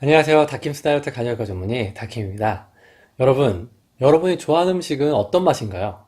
안녕하세요. 다킴스 다이어트 간헐가 전문의 다킴입니다. 여러분, 여러분이 좋아하는 음식은 어떤 맛인가요?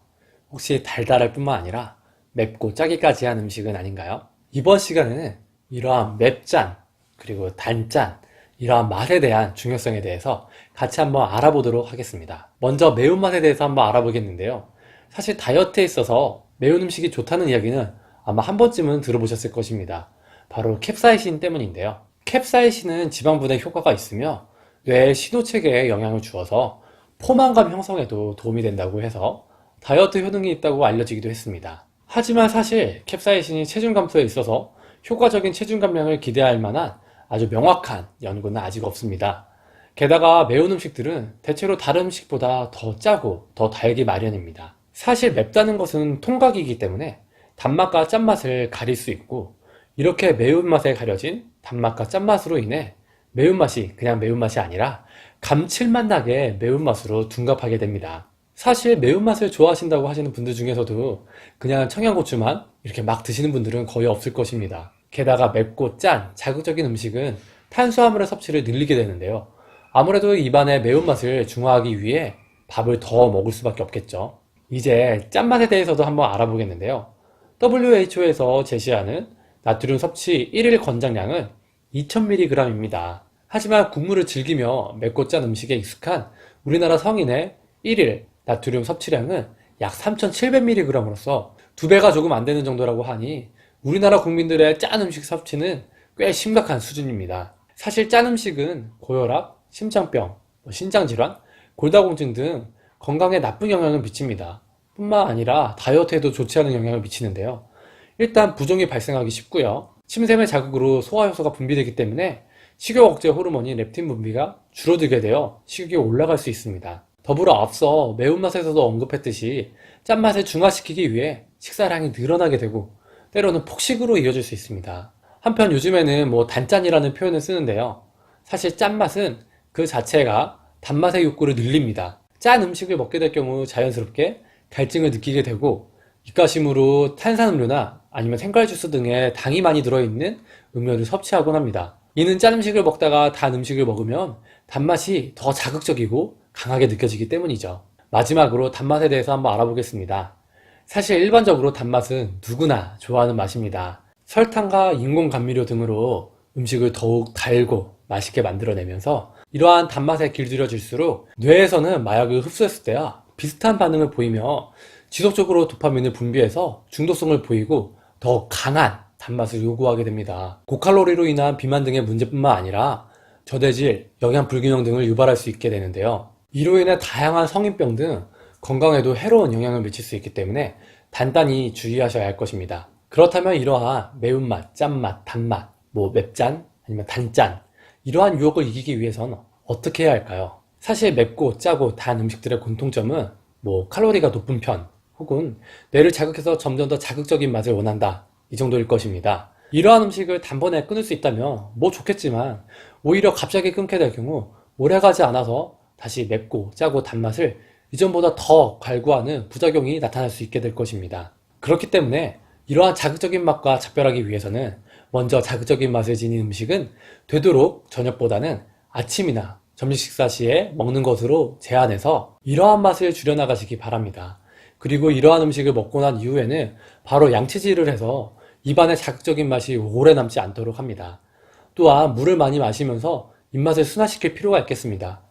혹시 달달할 뿐만 아니라 맵고 짜기까지 한 음식은 아닌가요? 이번 시간에는 이러한 맵짠, 그리고 단짠, 이러한 맛에 대한 중요성에 대해서 같이 한번 알아보도록 하겠습니다. 먼저 매운맛에 대해서 한번 알아보겠는데요. 사실 다이어트에 있어서 매운 음식이 좋다는 이야기는 아마 한 번쯤은 들어보셨을 것입니다. 바로 캡사이신 때문인데요. 캡사이신은 지방분해 효과가 있으며 뇌의 신호체계에 영향을 주어서 포만감 형성에도 도움이 된다고 해서 다이어트 효능이 있다고 알려지기도 했습니다. 하지만 사실 캡사이신이 체중 감소에 있어서 효과적인 체중 감량을 기대할 만한 아주 명확한 연구는 아직 없습니다. 게다가 매운 음식들은 대체로 다른 음식보다 더 짜고 더 달기 마련입니다. 사실 맵다는 것은 통각이기 때문에 단맛과 짠맛을 가릴 수 있고, 이렇게 매운맛에 가려진 단맛과 짠맛으로 인해 매운맛이 그냥 매운맛이 아니라 감칠맛 나게 매운맛으로 둔갑하게 됩니다. 사실 매운맛을 좋아하신다고 하시는 분들 중에서도 그냥 청양고추만 이렇게 막 드시는 분들은 거의 없을 것입니다. 게다가 맵고 짠, 자극적인 음식은 탄수화물의 섭취를 늘리게 되는데요. 아무래도 입안의 매운맛을 중화하기 위해 밥을 더 먹을 수밖에 없겠죠. 이제 짠맛에 대해서도 한번 알아보겠는데요. WHO에서 제시하는 나트륨 섭취 1일 권장량은 2000mg입니다. 하지만 국물을 즐기며 맵고 짠 음식에 익숙한 우리나라 성인의 1일 나트륨 섭취량은 약 3700mg으로서 2배가 조금 안 되는 정도라고 하니 우리나라 국민들의 짠 음식 섭취는 꽤 심각한 수준입니다. 사실 짠 음식은 고혈압, 심장병, 신장질환, 골다공증 등 건강에 나쁜 영향을 미칩니다. 뿐만 아니라 다이어트에도 좋지 않은 영향을 미치는데요. 일단 부종이 발생하기 쉽고요. 침샘의 자극으로 소화효소가 분비되기 때문에 식욕 억제 호르몬인 렙틴 분비가 줄어들게 되어 식욕이 올라갈 수 있습니다. 더불어 앞서 매운맛에서도 언급했듯이 짠맛을 중화시키기 위해 식사량이 늘어나게 되고 때로는 폭식으로 이어질 수 있습니다. 한편 요즘에는 단짠이라는 표현을 쓰는데요. 사실 짠맛은 그 자체가 단맛의 욕구를 늘립니다. 짠 음식을 먹게 될 경우 자연스럽게 갈증을 느끼게 되고, 입가심으로 탄산음료나 아니면 생과일주스 등의 당이 많이 들어있는 음료를 섭취하곤 합니다. 이는 짠 음식을 먹다가 단 음식을 먹으면 단맛이 더 자극적이고 강하게 느껴지기 때문이죠. 마지막으로 단맛에 대해서 한번 알아보겠습니다. 사실 일반적으로 단맛은 누구나 좋아하는 맛입니다. 설탕과 인공 감미료 등으로 음식을 더욱 달고 맛있게 만들어내면서 이러한 단맛에 길들여질수록 뇌에서는 마약을 흡수했을 때와 비슷한 반응을 보이며 지속적으로 도파민을 분비해서 중독성을 보이고 더 강한 단맛을 요구하게 됩니다. 고칼로리로 인한 비만 등의 문제뿐만 아니라 저대질, 영양 불균형 등을 유발할 수 있게 되는데요. 이로 인해 다양한 성인병 등 건강에도 해로운 영향을 미칠 수 있기 때문에 단단히 주의하셔야 할 것입니다. 그렇다면 이러한 매운맛, 짠맛, 단맛, 맵짠, 아니면 단짠, 이러한 유혹을 이기기 위해서는 어떻게 해야 할까요? 사실 맵고 짜고 단 음식들의 공통점은 칼로리가 높은 편, 혹은 뇌를 자극해서 점점 더 자극적인 맛을 원한다, 이 정도일 것입니다. 이러한 음식을 단번에 끊을 수 있다면 좋겠지만 오히려 갑자기 끊게 될 경우 오래가지 않아서 다시 맵고 짜고 단맛을 이전보다 더 갈구하는 부작용이 나타날 수 있게 될 것입니다. 그렇기 때문에 이러한 자극적인 맛과 작별하기 위해서는 먼저 자극적인 맛을 지닌 음식은 되도록 저녁보다는 아침이나 점심 식사 시에 먹는 것으로 제한해서 이러한 맛을 줄여나가시기 바랍니다. 그리고 이러한 음식을 먹고 난 이후에는 바로 양치질을 해서 입안에 자극적인 맛이 오래 남지 않도록 합니다. 또한 물을 많이 마시면서 입맛을 순화시킬 필요가 있겠습니다.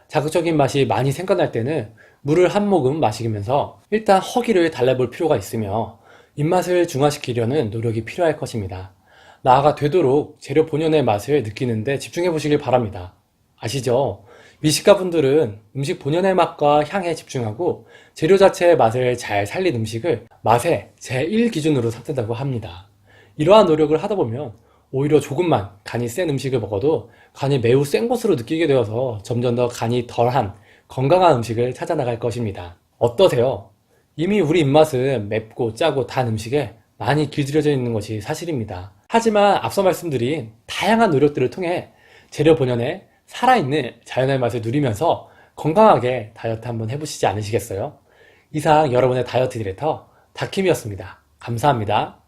자극적인 맛이 많이 생겨날 때는 물을 한 모금 마시면서 일단 허기를 달래볼 필요가 있으며 입맛을 중화시키려는 노력이 필요할 것입니다. 나아가 되도록 재료 본연의 맛을 느끼는데 집중해 보시길 바랍니다. 아시죠? 미식가 분들은 음식 본연의 맛과 향에 집중하고 재료 자체의 맛을 잘 살린 음식을 맛의 제1 기준으로 삼는다고 합니다. 이러한 노력을 하다 보면 오히려 조금만 간이 센 음식을 먹어도 간이 매우 센 것으로 느끼게 되어서 점점 더 간이 덜한 건강한 음식을 찾아 나갈 것입니다. 어떠세요? 이미 우리 입맛은 맵고 짜고 단 음식에 많이 길들여져 있는 것이 사실입니다. 하지만 앞서 말씀드린 다양한 노력들을 통해 재료 본연의 살아있는 자연의 맛을 누리면서 건강하게 다이어트 한번 해보시지 않으시겠어요? 이상 여러분의 다이어트 디렉터 다킴이었습니다. 감사합니다.